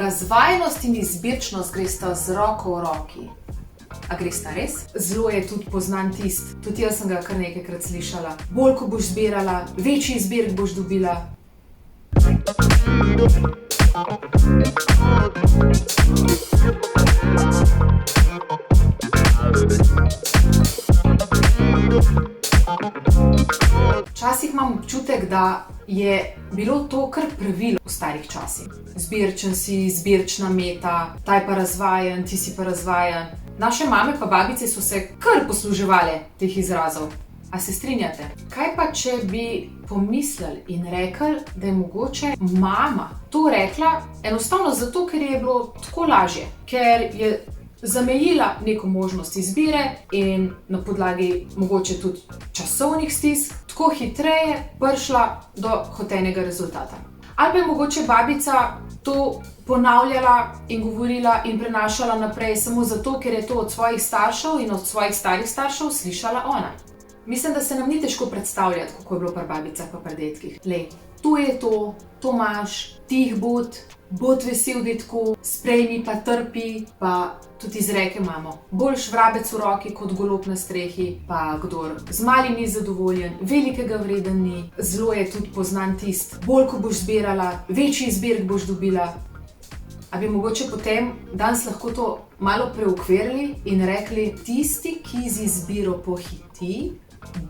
Razvajenost in izbirčnost gresta z roko v roki. A gresta res? Zelo je tudi poznan tudi jaz sem ga kar nekajkrat slišala. Bolj, ko boš zbirala, večji izbirk boš dobila. Včasih imam občutek, da je bilo to kar pravilo v starih časih. Zbirčen si, zbirčna meta, ta je pa razvajen, ti si pa razvajen. Naše mame pa babice so se kar posluževale teh izrazov. A se strinjate? Kaj pa, če bi pomislili in rekli, da je mogoče mama to rekla enostavno zato, ker je bilo tako lažje, ker je zamejila neko možnost izbire in na podlagi mogoče tudi časovnih stisk tako hitreje prišla do hotenega rezultata. Ali pa je mogoče babica to ponavljala in govorila in prenašala naprej samo zato, ker je to od svojih staršev in od svojih starih staršev slišala ona. Mislim, da se nam ni težko predstavljati, kako je bilo pri babicah pa pri dedkih. Lej, to je to imaš, tih bod vesel detku, sprejmi pa trpi, pa tudi izreke imamo. Boljš vrabec v roki kot golob na strehi, pa kdor z malim ni zadovoljen, velikega vreden ni. Zelo je tudi poznan bolj, ko boš zbirala, večji izbirk boš dobila. A bi mogoče potem danes lahko to malo preokvirili in rekli, tisti, ki z izbiro pohiti,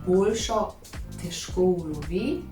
boljšo težko ulovi.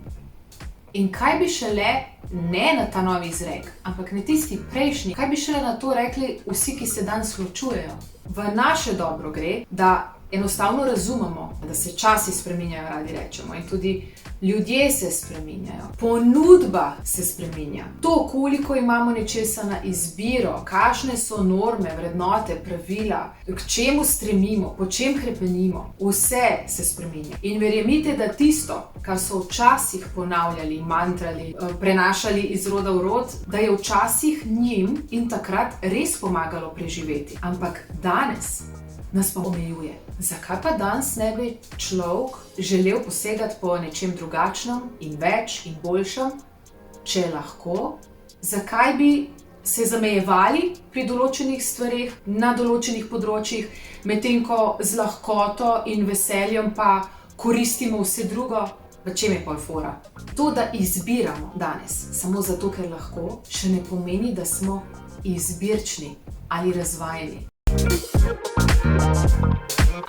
In kaj bi šele, ne na ta novi izrek, ampak na tisti prejšnji, kaj bi šele na to rekli vsi, ki se danes ločujejo? V naše dobro gre, da enostavno razumemo, da se časi spreminjajo, radi rečemo, in tudi ljudje se spreminjajo. Ponudba se spreminja. To, koliko imamo nečesa na izbiro, kakšne so norme, vrednote, pravila, k čemu stremimo, po čem hrepenimo, vse se spreminja. In verjemite, da tisto, kar so včasih ponavljali, mantrali, prenašali iz roda v rod, da je včasih njim in takrat res pomagalo preživeti. Ampak danes nas pa omejuje. Zakaj pa danes ne bi človek želel posegati po nečem drugačnem in več in boljšem, če lahko? Zakaj bi se zamejevali pri določenih stvareh, na določenih področjih, medtem ko z lahkoto in veseljem pa koristimo vse drugo? V čem je pol fora? To, da izbiramo danes samo zato, ker lahko, še ne pomeni, da smo izbirčni ali razvajeni.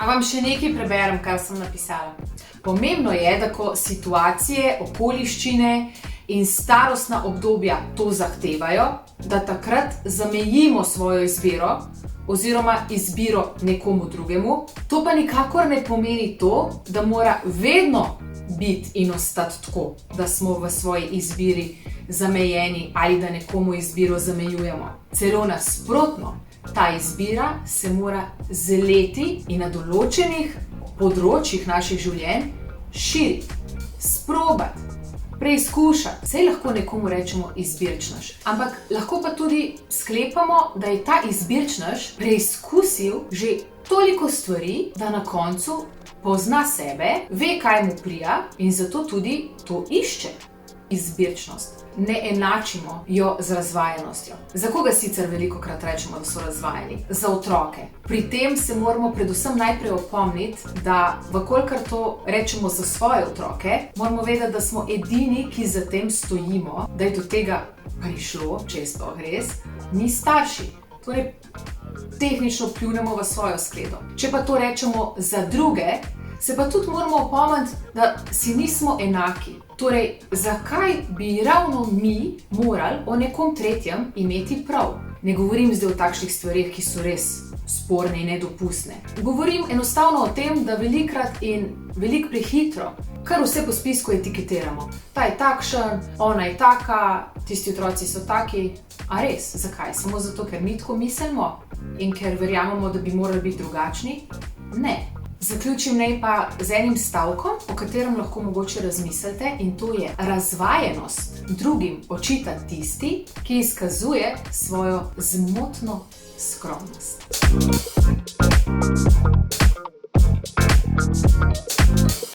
A vam še nekaj preberem, kar sem napisala. Pomembno je, da ko situacije, okoliščine in starostna obdobja to zahtevajo, da takrat zamejimo svojo izbiro oziroma izbiro nekomu drugemu. To pa nikakor ne pomeni to, da mora vedno biti in ostati tako, da smo v svoji izbiri zamejeni ali da nekomu izbiro zamejujemo. Celo nasprotno. Ta izbira se mora z leti in na določenih področjih naših življenj širiti, sprobati, preizkušati. Saj lahko nekomu rečemo izbirčnež, ampak lahko pa tudi sklepamo, da je ta izbirčnež preizkusil že toliko stvari, da na koncu pozna sebe, ve, kaj mu prija in zato tudi to išče. Izbirčnost. Ne enačimo jo z razvajenostjo. Za koga sicer velikokrat rečemo, da so razvajeni? Za otroke. Pri tem se moramo predvsem najprej opomniti, da vkolikor to rečemo za svoje otroke, moramo vedeti, da smo edini, ki za tem stojimo, da je do tega prišlo, če je sploh res, mi starši. Torej, tehnično pljunemo v svojo skledo. Če pa to rečemo za druge, se pa tudi moramo opomniti, da si nismo enaki. Torej, zakaj bi ravno mi morali o nekom tretjem imeti prav? Ne govorim zdaj o takšnih stvareh, ki so res sporne in nedopustne. Govorim enostavno o tem, da velikokrat in veliko prehitro kar vse po spisku etiketiramo. Ta je takšen, ona je taka, tisti otroci so taki. A res? Zakaj? Samo zato, ker mi tako mislimo in ker verjamemo, da bi morali biti drugačni? Ne. Zaključim naj pa z enim stavkom, o katerem lahko mogoče razmislite, in to je: razvajenost drugim očita tisti, ki izkazuje svojo zmotno skromnost.